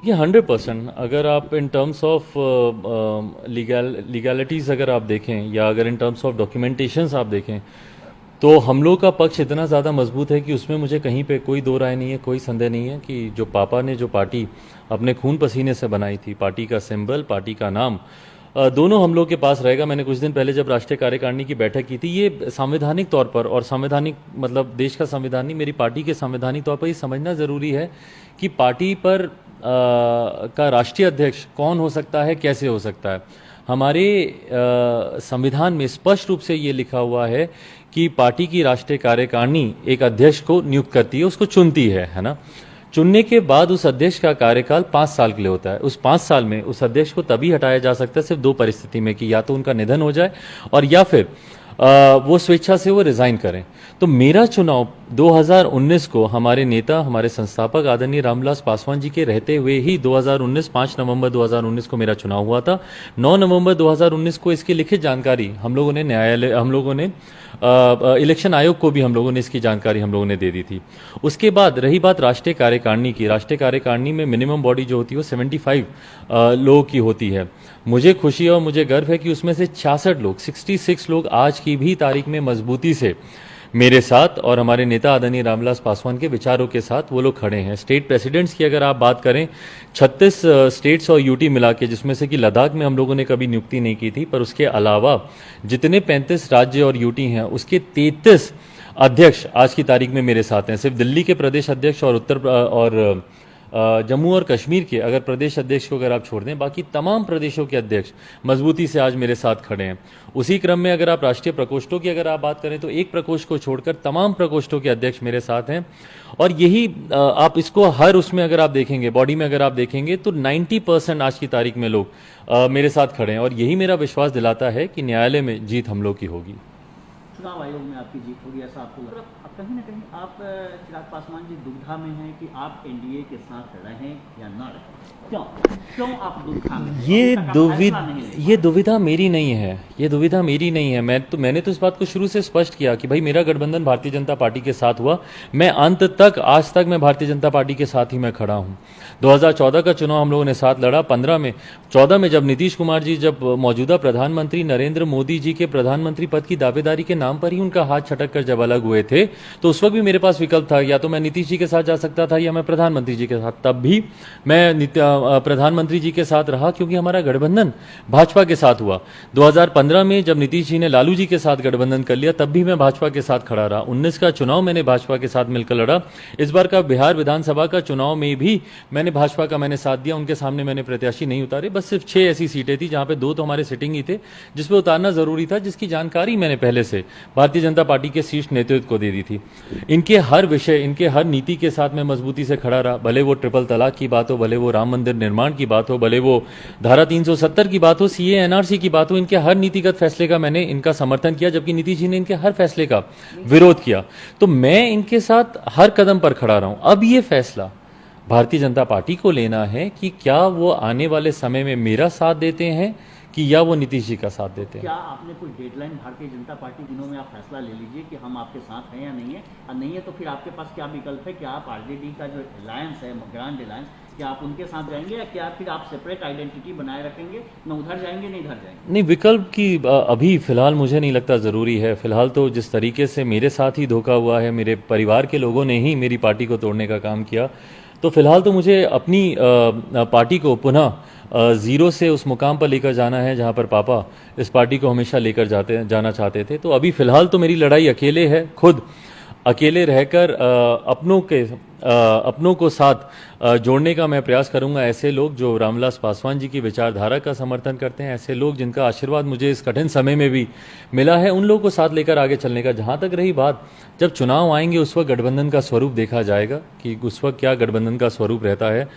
देखिए 100%, अगर आप इन टर्म्स ऑफ लीगैलिटीज़ अगर आप देखें या अगर इन टर्म्स ऑफ डॉक्यूमेंटेशंस आप देखें, तो हम लोग का पक्ष इतना ज़्यादा मजबूत है कि उसमें मुझे कहीं पे कोई दो राय नहीं है, कोई संदेह नहीं है कि जो पापा ने जो पार्टी अपने खून पसीने से बनाई थी, पार्टी का सिंबल, पार्टी का नाम, दोनों हम लोग के पास रहेगा। मैंने कुछ दिन पहले जब राष्ट्रीय कार्यकारिणी की बैठक की थी, ये संवैधानिक तौर पर और संवैधानिक मतलब देश का संविधान, मेरी पार्टी के संवैधानिक तौर पर ये समझना ज़रूरी है कि पार्टी पर का राष्ट्रीय अध्यक्ष कौन हो सकता है, कैसे हो सकता है। हमारे संविधान में स्पष्ट रूप से ये लिखा हुआ है कि पार्टी की राष्ट्रीय कार्यकारिणी एक अध्यक्ष को नियुक्त करती है, उसको चुनती है ना। चुनने के बाद उस अध्यक्ष का कार्यकाल 5 साल के लिए होता है। उस 5 साल में उस अध्यक्ष को तभी हटाया जा सकता है सिर्फ 2 परिस्थिति में, कि या तो उनका निधन हो जाए और या फिर वो स्वेच्छा से वो रिजाइन करें। तो मेरा चुनाव 2019 को हमारे नेता, हमारे संस्थापक आदरणीय रामविलास पासवान जी के रहते हुए ही 2019 5 नवंबर 2019 को मेरा चुनाव हुआ था। 9 नवंबर 2019 को इसकी लिखित जानकारी हम लोगों ने इलेक्शन आयोग को भी हम लोगों ने इसकी जानकारी हम लोगों ने दे दी थी। उसके बाद रही बात राष्ट्रीय कार्यकारिणी की, राष्ट्रीय कार्यकारिणी में मिनिमम बॉडी जो होती है वो 75 लोगों की होती है। मुझे खुशी और मुझे गर्व है कि उसमें से 66 लोग आज की भी तारीख में मजबूती से मेरे साथ और हमारे नेता आदरणीय रामविलास पासवान के विचारों के साथ वो लोग खड़े हैं। स्टेट प्रेसिडेंट्स की अगर आप बात करें, 36 स्टेट्स और यूटी मिला के, जिसमें से कि लद्दाख में हम लोगों ने कभी नियुक्ति नहीं की थी, पर उसके अलावा जितने 35 राज्य और यूटी हैं उसके 33 अध्यक्ष आज की तारीख में मेरे साथ हैं। सिर्फ दिल्ली के प्रदेश अध्यक्ष और जम्मू और कश्मीर के अगर प्रदेश अध्यक्ष को अगर आप छोड़ दें, बाकी तमाम प्रदेशों के अध्यक्ष मजबूती से आज मेरे साथ खड़े हैं। उसी क्रम में अगर आप राष्ट्रीय प्रकोष्ठों की अगर आप बात करें तो एक प्रकोष्ठ को छोड़कर तमाम प्रकोष्ठों के अध्यक्ष मेरे साथ हैं। और यही आप इसको हर उसमें अगर आप देखेंगे, बॉडी में अगर आप देखेंगे तो 90% आज की तारीख में लोग मेरे साथ खड़े हैं। और यही मेरा विश्वास दिलाता है कि न्यायालय में जीत हम लोग की होगी। चुनाव आयोग में आपकी जीत होगी ऐसा आपको लग रहा है? कहीं ना कहीं आप चिराग पासवान जी दुविधा में हैं कि आप एनडीए के साथ रहें या ना रहें। क्यों आप दुविधा में? ये दुविधा मेरी नहीं है, ये दुविधा मेरी नहीं है। मैंने तो इस बात को शुरू से स्पष्ट किया कि भाई मेरा गठबंधन भारतीय जनता पार्टी के साथ हुआ। मैं अंत तक, आज तक मैं भारतीय जनता पार्टी के साथ ही मैं खड़ा हूं। 2014 का चुनाव हम लोगों ने साथ लड़ा। 14 में जब नीतीश कुमार जी, जब मौजूदा प्रधानमंत्री नरेंद्र मोदी जी के प्रधानमंत्री पद की दावेदारी के नाम पर ही उनका हाथ छटक कर जब अलग हुए थे, तो उस वक्त भी मेरे पास विकल्प था, या तो मैं नीतीश जी के साथ जा सकता था या मैं प्रधानमंत्री जी के साथ। तब भी मैं प्रधानमंत्री जी के साथ रहा क्योंकि हमारा गठबंधन भाजपा के साथ हुआ। 2015 में जब नीतीश जी ने लालू जी के साथ गठबंधन कर लिया, तब भी मैं भाजपा के साथ खड़ा रहा। 19 का चुनाव मैंने भाजपा के साथ मिलकर लड़ा। इस बार का बिहार विधानसभा का चुनाव में भी मैंने भाजपा का साथ दिया। उनके सामने मैंने प्रत्याशी नहीं उतारे, बस सिर्फ 6 ऐसी सीटें थी जहां पे 2 तो हमारे सिटिंग ही थे, जिसपे उतारना जरूरी था, जिसकी जानकारी मैंने पहले से भारतीय जनता पार्टी के शीर्ष नेतृत्व को दे दी थी। इनके हर विषय, इनके हर नीति के साथ मैं मजबूती से खड़ा रहा। भले वो ट्रिपल तलाक की बात हो, भले वो राम मंदिर निर्माण की बात हो, भले वो धारा 370 की बात हो, सीए एनआरसी की बात हो, इनके हर नीतिगत फैसले का मैंने इनका समर्थन किया, जबकि नीतीश जी ने इनके हर फैसले का विरोध किया। तो मैं इनके साथ हर कदम पर खड़ा रहा हूं। अब ये फैसला भारतीय जनता पार्टी को लेना है कि क्या वो आने वाले समय में मेरा साथ देते हैं कि या वो नीतीश जी का साथ देते हैं। क्या आपने कोई डेडलाइन भारतीय जनता पार्टी दिनों में आप फैसला ले लीजिए कि हम आपके साथ हैं या नहीं है, और नहीं है तो फिर आपके पास क्या विकल्प है? क्या आप आरजेडी का जो अलायंस है, ग्रांड अलायंस, क्या आप उनके साथ जाएंगे या क्या फिर आप सेपरेट आइडेंटिटी बनाए रखेंगे, न उधर जाएंगे न इधर जाएंगे? नहीं, विकल्प की अभी फिलहाल मुझे नहीं लगता ज़रूरी है। फिलहाल तो जिस तरीके से मेरे साथ ही धोखा हुआ है, मेरे परिवार के लोगों ने ही मेरी पार्टी को तोड़ने का काम किया, तो फिलहाल तो मुझे अपनी पार्टी को पुनः जीरो से उस मुकाम पर लेकर जाना है जहां पर पापा इस पार्टी को हमेशा लेकर जाना चाहते थे। तो अभी फिलहाल तो मेरी लड़ाई अकेले है, खुद अकेले रहकर अपनों को साथ जोड़ने का मैं प्रयास करूंगा। ऐसे लोग जो रामविलास पासवान जी की विचारधारा का समर्थन करते हैं, ऐसे लोग जिनका आशीर्वाद मुझे इस कठिन समय में भी मिला है, उन लोगों को साथ लेकर आगे चलने का। जहां तक रही बात, जब चुनाव आएंगे उस वक्त गठबंधन का स्वरूप देखा जाएगा कि उस वक्त क्या गठबंधन का स्वरूप रहता है।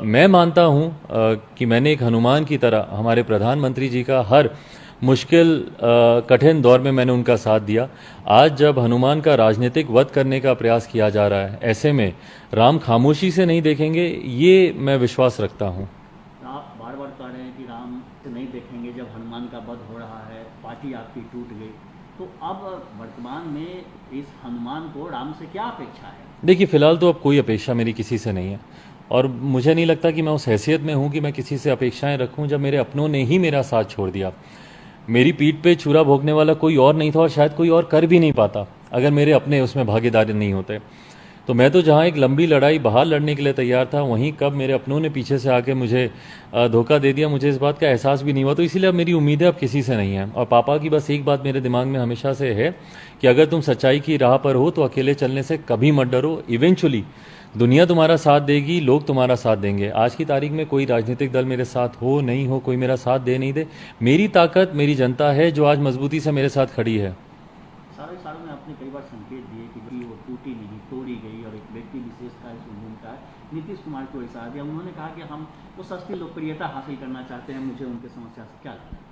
मैं मानता हूं कि मैंने एक हनुमान की तरह हमारे प्रधानमंत्री जी का हर मुश्किल कठिन दौर में मैंने उनका साथ दिया। आज जब हनुमान का राजनीतिक वध करने का प्रयास किया जा रहा है, ऐसे में राम खामोशी से नहीं देखेंगे, ये मैं विश्वास रखता हूं। आप बार बार कह रहे हैं कि राम से नहीं देखेंगे, जब हनुमान का वध हो रहा है, पार्टी आपकी टूट गई, तो अब वर्तमान में इस हनुमान को राम से क्या अपेक्षा है? देखिए, फिलहाल तो अब कोई अपेक्षा मेरी किसी से नहीं है। और मुझे नहीं लगता कि मैं उस हैसियत में हूँ कि मैं किसी से अपेक्षाएं रखूँ जब मेरे अपनों ने ही मेरा साथ छोड़ दिया। मेरी पीठ पे छुरा भोगने वाला कोई और नहीं था और शायद कोई और कर भी नहीं पाता अगर मेरे अपने उसमें भागीदारी नहीं होते। तो मैं तो जहाँ एक लंबी लड़ाई बाहर लड़ने के लिए तैयार था, वहीं कब मेरे अपनों ने पीछे से आके मुझे धोखा दे दिया, मुझे इस बात का एहसास भी नहीं हुआ। तो इसीलिए अब मेरी उम्मीदें अब किसी से नहीं है। और पापा की बस एक बात मेरे दिमाग में हमेशा से है कि अगर तुम सच्चाई की राह पर हो तो अकेले चलने से कभी मत डरो। इवेंचुअली दुनिया तुम्हारा साथ देगी, लोग तुम्हारा साथ देंगे। आज की तारीख में कोई राजनीतिक दल मेरे साथ हो नहीं हो, कोई मेरा साथ दे नहीं दे, मेरी ताकत मेरी जनता है जो आज मजबूती से मेरे साथ खड़ी है। सारे सालों में आपने कई बार संकेत दिए कि वो टूटी नहीं, तोड़ी गई, और एक व्यक्ति विशेष का इस भूमिका है नीतीश कुमार को ऐसा दिया। उन्होंने कहा कि हम वो सस्ती लोकप्रियता हासिल करना चाहते हैं। मुझे उनकी समस्या से क्या लगता है?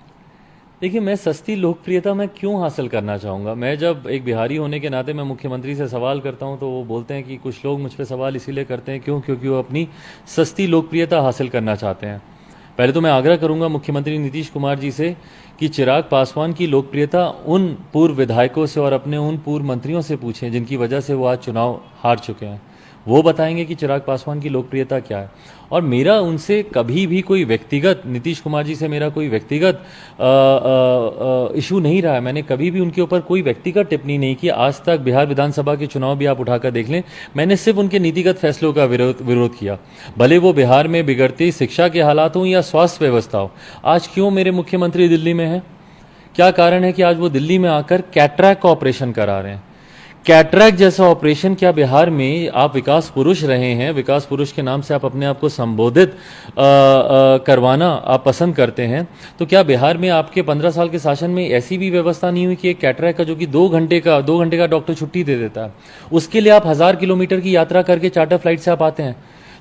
देखिए, मैं सस्ती लोकप्रियता मैं क्यों हासिल करना चाहूँगा? मैं जब एक बिहारी होने के नाते मैं मुख्यमंत्री से सवाल करता हूँ तो वो बोलते हैं कि कुछ लोग मुझ पर सवाल इसीलिए करते हैं क्योंकि वो अपनी सस्ती लोकप्रियता हासिल करना चाहते हैं। पहले तो मैं आग्रह करूंगा मुख्यमंत्री नीतीश कुमार जी से कि चिराग पासवान की लोकप्रियता उन पूर्व विधायकों से और अपने उन पूर्व मंत्रियों से पूछें जिनकी वजह से वो आज चुनाव हार चुके हैं। वो बताएंगे कि चिराग पासवान की लोकप्रियता क्या है। और मेरा उनसे कभी भी कोई व्यक्तिगत, नीतीश कुमार जी से मेरा कोई व्यक्तिगत इशू नहीं रहा है। मैंने कभी भी उनके ऊपर कोई व्यक्तिगत टिप्पणी नहीं की आज तक। बिहार विधानसभा के चुनाव भी आप उठाकर देख लें, मैंने सिर्फ उनके नीतिगत फैसलों का विरोध किया, भले वो बिहार में बिगड़ती शिक्षा के हालात हों या स्वास्थ्य व्यवस्था हो। आज क्यों मेरे मुख्यमंत्री दिल्ली में हैं? क्या कारण है कि आज वो दिल्ली में आकर कैटरैक्ट का ऑपरेशन करा रहे हैं? कैटरैक्ट जैसा ऑपरेशन क्या बिहार में आप विकास पुरुष रहे हैं, विकास पुरुष के नाम से आप अपने आप को संबोधित करवाना आप पसंद करते हैं, तो क्या बिहार में आपके 15 साल के शासन में ऐसी भी व्यवस्था नहीं हुई कि एक कैटरैक्ट का जो कि 2 घंटे का डॉक्टर छुट्टी दे देता है, उसके लिए आप 1000 किलोमीटर की यात्रा करके चार्टर फ्लाइट से आप आते हैं?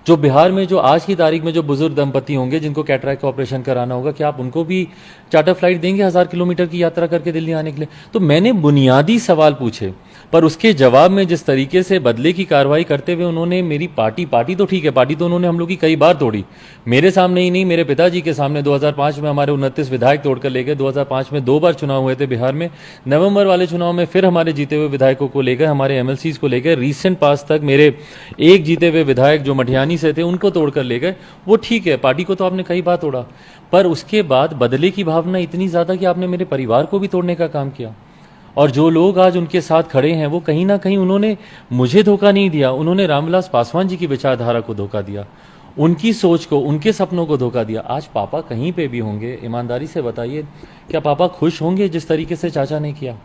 जो बिहार में जो आज की तारीख में जो बुजुर्ग दंपति होंगे जिनको कैटरैक्ट का ऑपरेशन कराना होगा, क्या आप उनको भी चार्टर फ्लाइट देंगे 1000 किलोमीटर की यात्रा करके दिल्ली आने के लिए? तो मैंने बुनियादी सवाल पूछे, पर उसके जवाब में जिस तरीके से बदले की कार्रवाई करते हुए उन्होंने मेरी पार्टी तो ठीक है, पार्टी तो उन्होंने हम लोग की कई बार तोड़ी, मेरे सामने ही नहीं, मेरे पिताजी के सामने 2005 में हमारे 29 विधायक तोड़कर ले गए। 2005 में 2 बार चुनाव हुए थे बिहार में, नवंबर वाले चुनाव में फिर हमारे जीते हुए विधायकों को ले गए, हमारे एमएलसीज को ले गए। रिसेंट पास तक मेरे एक जीते हुए विधायक जो मटिहानी से थे उनको तोड़कर ले गए। वो ठीक है, पार्टी को तो आपने कई बार तोड़ा, पर उसके बाद बदले की भावना इतनी ज्यादा कि आपने मेरे परिवार को भी तोड़ने का काम किया। और जो लोग आज उनके साथ खड़े हैं वो कहीं ना कहीं उन्होंने मुझे धोखा नहीं दिया, उन्होंने रामविलास पासवान जी की विचारधारा को धोखा दिया, उनकी सोच को, उनके सपनों को धोखा दिया। आज पापा कहीं पे भी होंगे, ईमानदारी से बताइए, क्या पापा खुश होंगे जिस तरीके से चाचा ने किया?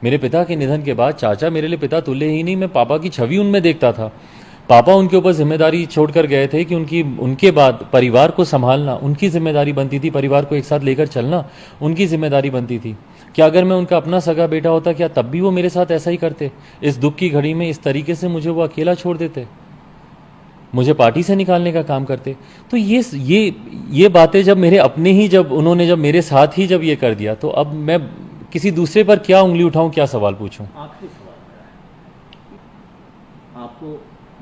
मेरे पिता के निधन के बाद चाचा मेरे लिए पिता तुल्य ही नहीं, मैं पापा की छवि उनमें देखता था। पापा उनके ऊपर जिम्मेदारी छोड़कर गए थे कि उनके बाद परिवार को संभालना उनकी जिम्मेदारी बनती थी, परिवार को एक साथ लेकर चलना उनकी जिम्मेदारी बनती थी। क्या अगर मैं उनका अपना सगा बेटा होता, क्या तब भी वो मेरे साथ ऐसा ही करते? इस दुख की घड़ी में इस तरीके से मुझे वो अकेला छोड़ देते, मुझे पार्टी से निकालने का काम करते? तो ये बातें जब मेरे अपने ही, जब उन्होंने जब मेरे साथ ही जब ये कर दिया, तो अब मैं किसी दूसरे पर क्या उंगली उठाऊं, क्या सवाल पूछूं? आखिरी सवाल मेरा है, आपको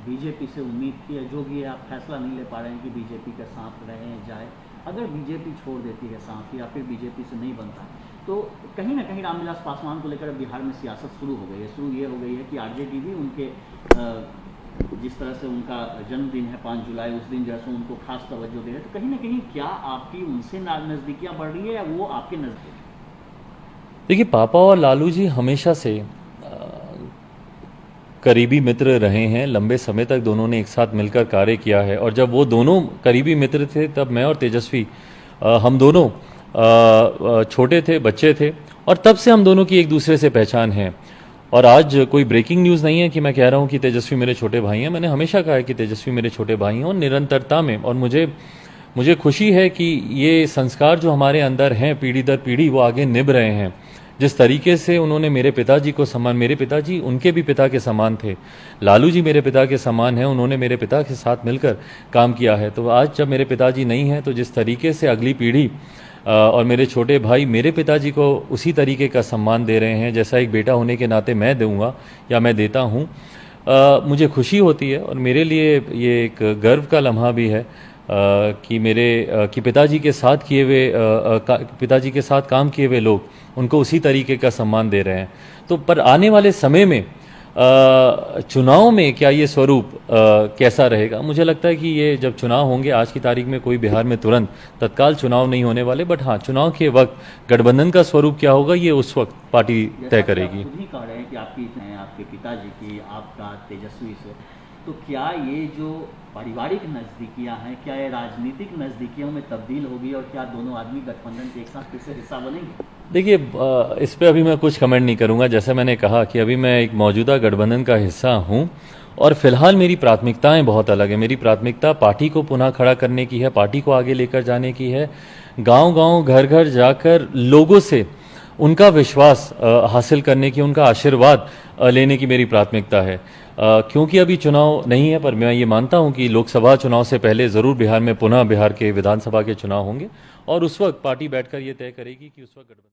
बीजेपी से उम्मीद थी है, जो भी है आप फैसला नहीं ले पा रहे हैं कि बीजेपी के साथ रहें जाए, अगर बीजेपी छोड़ देती है साथ या फिर बीजेपी से नहीं बनता, तो कहीं ना कहीं रामविलास पासवान को लेकर बिहार में सियासत शुरू हो गई है। शुरू ये हो गई है कि आरजेडी भी उनके जिस तरह से उनका जन्मदिन है 5 जुलाई, उस दिन जैसे उनको खास तवज्जो दे रहे हैं, तो कहीं ना कहीं क्या आपकी उनसे नज़दीकियाँ बढ़ रही है या वो आपके नज़दीक? देखिए, पापा और लालू जी हमेशा से करीबी मित्र रहे हैं, लंबे समय तक दोनों ने एक साथ मिलकर कार्य किया है। और जब वो दोनों करीबी मित्र थे तब मैं और तेजस्वी हम दोनों छोटे थे, बच्चे थे, और तब से हम दोनों की एक दूसरे से पहचान है। और आज कोई ब्रेकिंग न्यूज़ नहीं है कि मैं कह रहा हूं कि तेजस्वी मेरे छोटे भाई हैं। मैंने हमेशा कहा है कि तेजस्वी मेरे छोटे भाई हैं, और निरंतरता में। और मुझे खुशी है कि ये संस्कार जो हमारे अंदर हैं पीढ़ी दर पीढ़ी वो आगे निभ रहे हैं। जिस तरीके से उन्होंने मेरे पिताजी को सम्मान, मेरे पिताजी उनके भी पिता के समान थे, लालू जी मेरे पिता के समान हैं, उन्होंने मेरे पिता के साथ मिलकर काम किया है। तो आज जब मेरे पिताजी नहीं हैं, तो जिस तरीके से अगली पीढ़ी और मेरे छोटे भाई मेरे पिताजी को उसी तरीके का सम्मान दे रहे हैं जैसा एक बेटा होने के नाते मैं दूंगा या मैं देता हूं, मुझे खुशी होती है। और मेरे लिए ये एक गर्व का लम्हा भी है कि पिताजी के साथ किए हुए पिताजी के साथ काम किए हुए लोग उनको उसी तरीके का सम्मान दे रहे हैं। तो पर आने वाले समय में चुनाव में क्या ये स्वरूप कैसा रहेगा, मुझे लगता है कि ये जब चुनाव होंगे, आज की तारीख में कोई बिहार में तुरंत तत्काल चुनाव नहीं होने वाले, बट हाँ चुनाव के वक्त गठबंधन का स्वरूप क्या होगा ये उस वक्त पार्टी तय करेगी। आप खुद ही कह रहे हैं कि आपकी आपके पिताजी की, आपका तेजस्वी से, तो क्या ये जो पारिवारिक नज़दीकियां हैं, क्या ये राजनीतिक नज़दीकियों में तब्दील होगी और क्या दोनों आदमी गठबंधन के एक साथ फिर से हिस्सा बनेंगे? देखिए, इस पे अभी मैं कुछ कमेंट नहीं करूंगा। जैसे मैंने कहा कि अभी मैं एक मौजूदा गठबंधन का हिस्सा हूं और फिलहाल मेरी प्राथमिकताएं बहुत अलग है। मेरी प्राथमिकता पार्टी को पुनः खड़ा करने की है, पार्टी को आगे लेकर जाने की है, गांव-गांव, घर-घर जाकर लोगों से उनका विश्वास हासिल करने की, उनका आशीर्वाद लेने की मेरी प्राथमिकता है। क्योंकि अभी चुनाव नहीं है, पर मैं ये मानता हूं कि लोकसभा चुनाव से पहले ज़रूर बिहार में पुनः बिहार के विधानसभा के चुनाव होंगे और उस वक्त पार्टी बैठकर ये तय करेगी कि उस वक्त गठबंधन